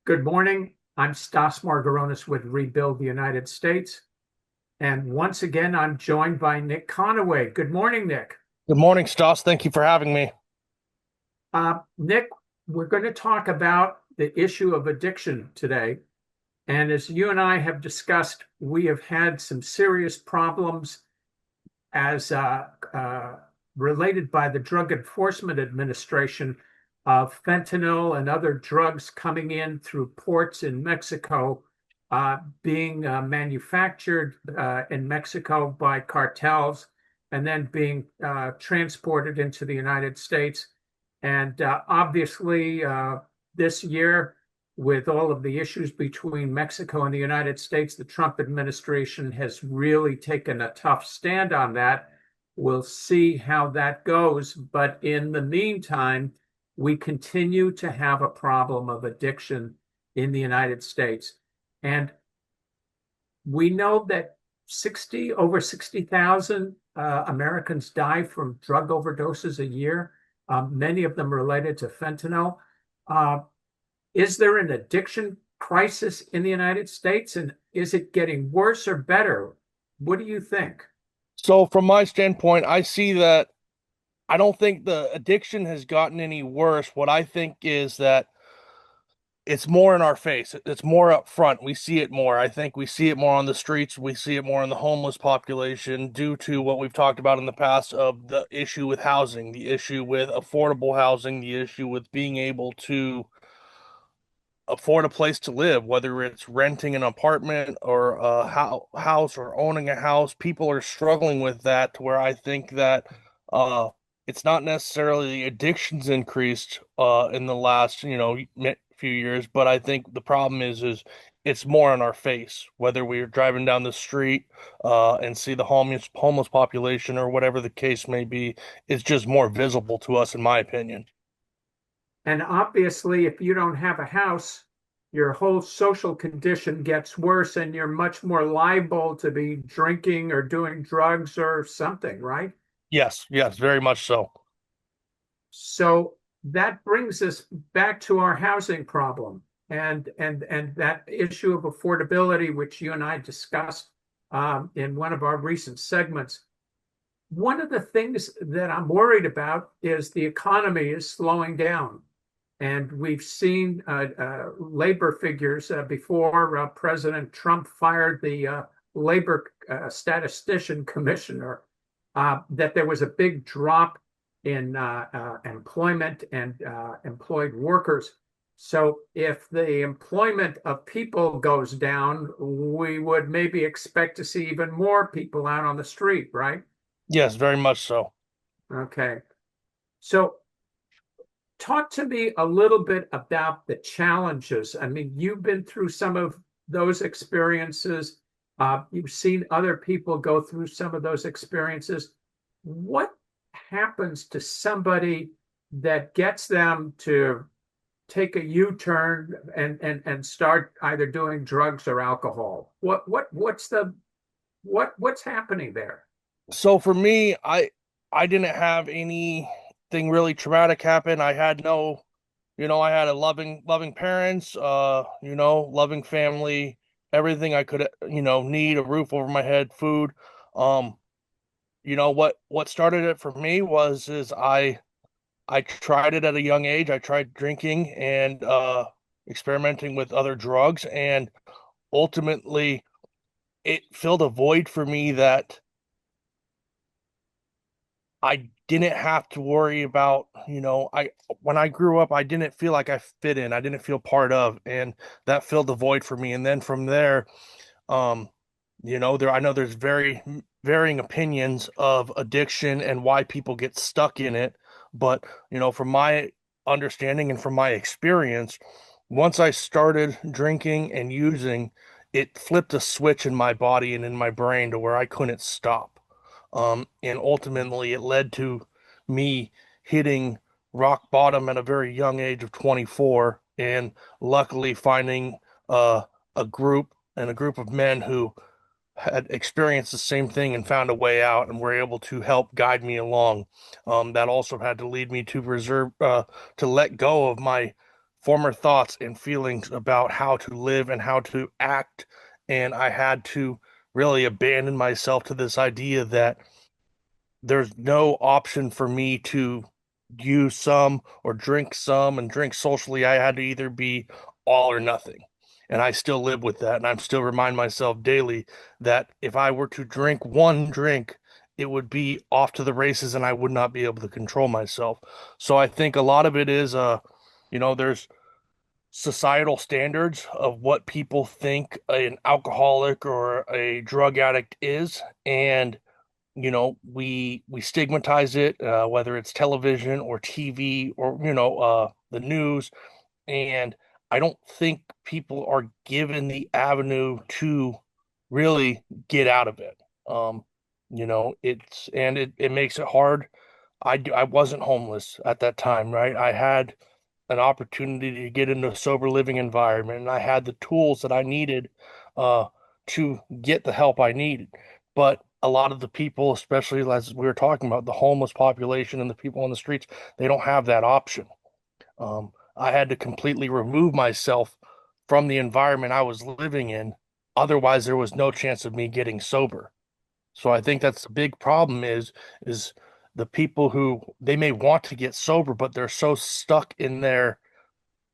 Good morning. I'm Stas with Rebuild the United States. And once again, I'm joined by Nick Conaway. Good morning, Nick. Good morning, Stas. Thank you for having me. Nick, we're going to talk about the issue of addiction today. And as you and I have discussed, we have had some serious problems as related by the Drug Enforcement Administration of fentanyl and other drugs coming in through ports in Mexico, being manufactured in Mexico by cartels and then being transported into the United States. And obviously, this year, with all of the issues between Mexico and the United States, the Trump administration has really taken a tough stand on that. We'll see how that goes. But in the meantime, we continue to have a problem of addiction in the United States. And we know that over 60,000 Americans die from drug overdoses a year, many of them related to fentanyl. Is there an addiction crisis in the United States, and is it getting worse or better? What do you think? So, from my standpoint, I see that I don't think the addiction has gotten any worse. What I think is that it's more in our face. It's more up front. We see it more. I think we see it more on the streets. We see it more in the homeless population due to what we've talked about in the past of the issue with housing, the issue with affordable housing, the issue with being able to afford a place to live, whether it's renting an apartment or a house or owning a house. People are struggling with that to where I think that it's not necessarily the addictions increased in the last, few years, but I think the problem is it's more in our face, whether we're driving down the street and see the homeless population or whatever the case may be, it's just more visible to us, in my opinion. And obviously, if you don't have a house, your whole social condition gets worse and you're much more liable to be drinking or doing drugs or something, right? Yes, yes, very much so. So that brings us back to our housing problem and that issue of affordability, which you and I discussed in one of our recent segments. One of the things that I'm worried about is the economy is slowing down. And we've seen labor figures before President Trump fired the labor statistician commissioner, that there was a big drop in employment and employed workers. So if the employment of people goes down, we would maybe expect to see even more people out on the street, right? Yes, very much so. Okay. So talk to me a little bit about the challenges. I mean, you've been through some of those experiences. You've seen other people go through some of those experiences. What happens to somebody that gets them to take a U-turn and start either doing drugs or alcohol? What's happening there? So for me, I didn't have anything really traumatic happen. I had no, I had a loving parents, loving family, everything I could, need, a roof over my head, food. Um, what started it for me was is I tried it at a young age. I tried drinking and experimenting with other drugs, and ultimately it filled a void for me that I didn't have to worry about, I when I grew up, I didn't feel like I fit in. I didn't feel part of, and that filled the void for me. And then from there, um, I know there's very varying opinions of addiction and why people get stuck in it. But, from my understanding and from my experience, once I started drinking and using, it flipped a switch in my body and in my brain to where I couldn't stop. And ultimately, it led to me hitting rock bottom at a very young age of 24, and luckily finding a group of men who had experienced the same thing and found a way out and were able to help guide me along. That also had to lead me to to let go of my former thoughts and feelings about how to live and how to act. And I had to really abandon myself to this idea that there's no option for me to use some or drink some and drink socially. I had to either be all or nothing. And I still live with that. And I'm still remind myself daily that if I were to drink one drink, it would be off to the races and I would not be able to control myself. So I think a lot of it is there's societal standards of what people think an alcoholic or a drug addict is. And we stigmatize it, whether it's television or TV or the news, and I don't think people are given the avenue to really get out of it. It makes it hard. I wasn't homeless at that time, right? I had an opportunity to get into a sober living environment, and I had the tools that I needed uh, to get the help I needed. But a lot of the people, especially as we were talking about, the homeless population and the people on the streets, they don't have that option. I had to completely remove myself from the environment I was living in. Otherwise, there was no chance of me getting sober. So I think that's the big problem is the people who they may want to get sober, but they're so stuck in their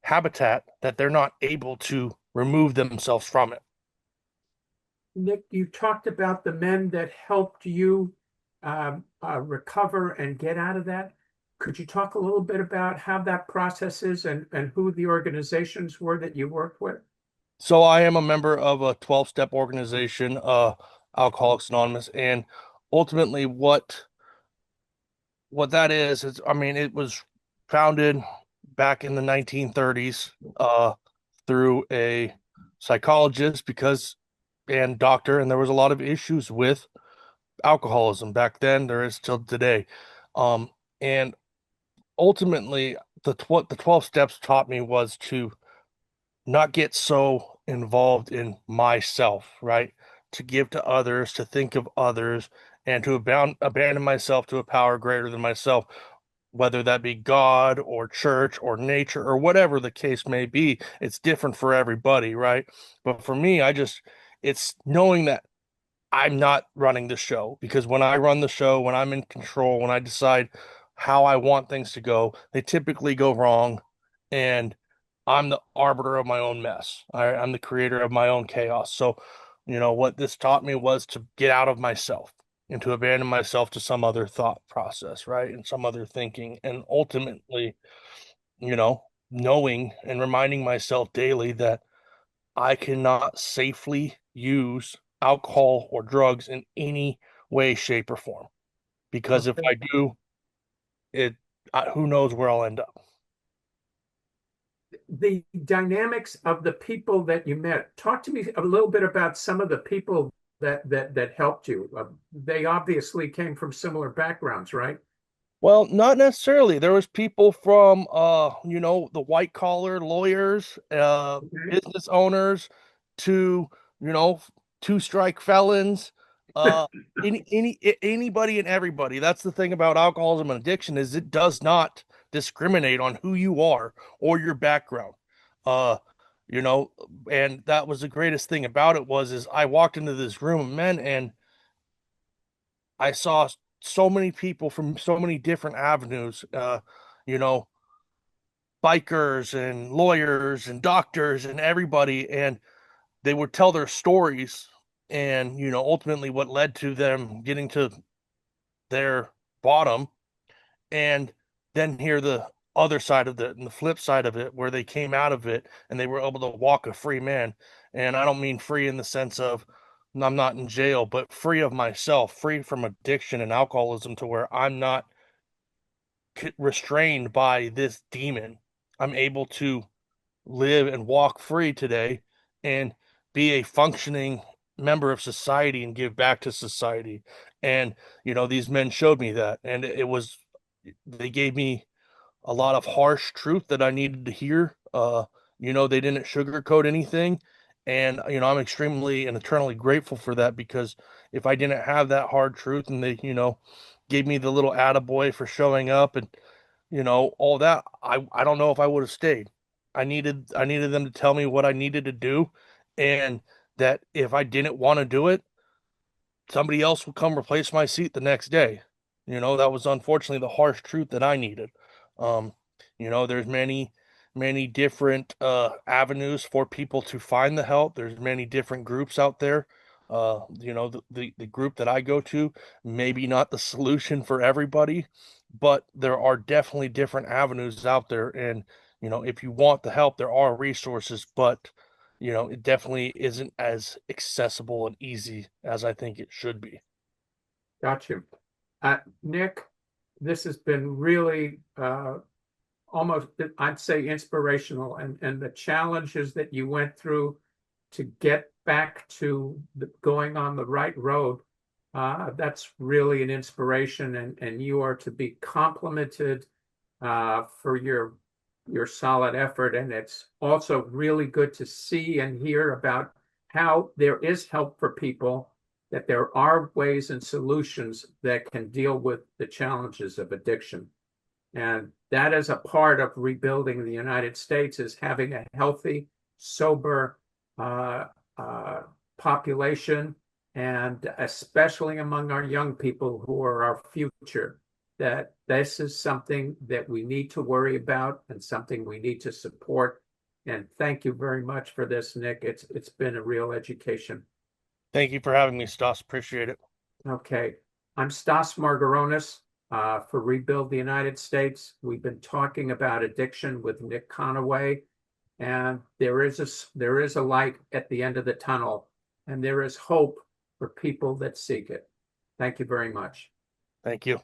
habitat that they're not able to remove themselves from it. Nick, you talked about the men that helped you recover and get out of that. Could you talk a little bit about how that process is and who the organizations were that you worked with? So I am a member of a 12-step organization, Alcoholics Anonymous, and ultimately what that is I mean it was founded back in the 1930s through a psychologist because and doctor, and there was a lot of issues with alcoholism back then. There is still today. And ultimately, what the 12 steps taught me was to not get so involved in myself, right? To give to others, to think of others, and to abandon myself to a power greater than myself, whether that be God or church or nature or whatever the case may be. It's different for everybody, right? But for me, it's knowing that I'm not running the show, because when I run the show, when I'm in control, when I decide how I want things to go, they typically go wrong. And I'm the arbiter of my own mess. I'm the creator of my own chaos. So, what this taught me was to get out of myself and to abandon myself to some other thought process, right? And some other thinking. And ultimately, knowing and reminding myself daily that I cannot safely use alcohol or drugs in any way, shape, or form. Because if Okay. I do, it who knows where I'll end up. The dynamics of the people that you met. Talk to me a little bit about some of the people that helped you. They obviously came from similar backgrounds, right? Well, not necessarily. There was people from the white collar lawyers, Okay. business owners to, you know, two strike felons, uh anybody and everybody. That's the thing about alcoholism and addiction is it does not discriminate on who you are or your background. Uh, you know, and that was the greatest thing about it was is I walked into this room of men and I saw so many people from so many different avenues, you know, bikers and lawyers and doctors and everybody, and they would tell their stories and, ultimately what led to them getting to their bottom, and then hear the other side of it and the flip side of it where they came out of it and they were able to walk a free man. And I don't mean free in the sense of I'm not in jail, but free of myself, free from addiction and alcoholism to where I'm not restrained by this demon. I'm able to live and walk free today and be a functioning member of society and give back to society. And, these men showed me that. And they gave me a lot of harsh truth that I needed to hear. They didn't sugarcoat anything. And, I'm extremely and eternally grateful for that because if I didn't have that hard truth and they, gave me the little attaboy for showing up and, all that, I don't know if I would have stayed. I needed them to tell me what I needed to do, and that if I didn't want to do it, somebody else would come replace my seat the next day. That was unfortunately the harsh truth that I needed. Um, there's many different avenues for people to find the help. There's many different groups out there. The group that I go to, maybe not the solution for everybody, but there are definitely different avenues out there. And, if you want the help, there are resources, but it definitely isn't as accessible and easy as I think it should be. Got you. Nick, this has been really almost, I'd say, inspirational, and the challenges that you went through to get back to going on the right road. That's really an inspiration, and you are to be complimented for your solid effort. And it's also really good to see and hear about how there is help for people, that there are ways and solutions that can deal with the challenges of addiction. And that is a part of rebuilding the United States, is having a healthy, sober uh, uh, population, and especially among our young people who are our future, that this is something that we need to worry about and something we need to support. And thank you very much for this, Nick. It's been a real education. Thank you for having me, Stas. Appreciate it. Okay, I'm Stas Margaronis for Rebuild the United States. We've been talking about addiction with Nick Conaway, and there is a light at the end of the tunnel, and there is hope for people that seek it. Thank you very much. Thank you.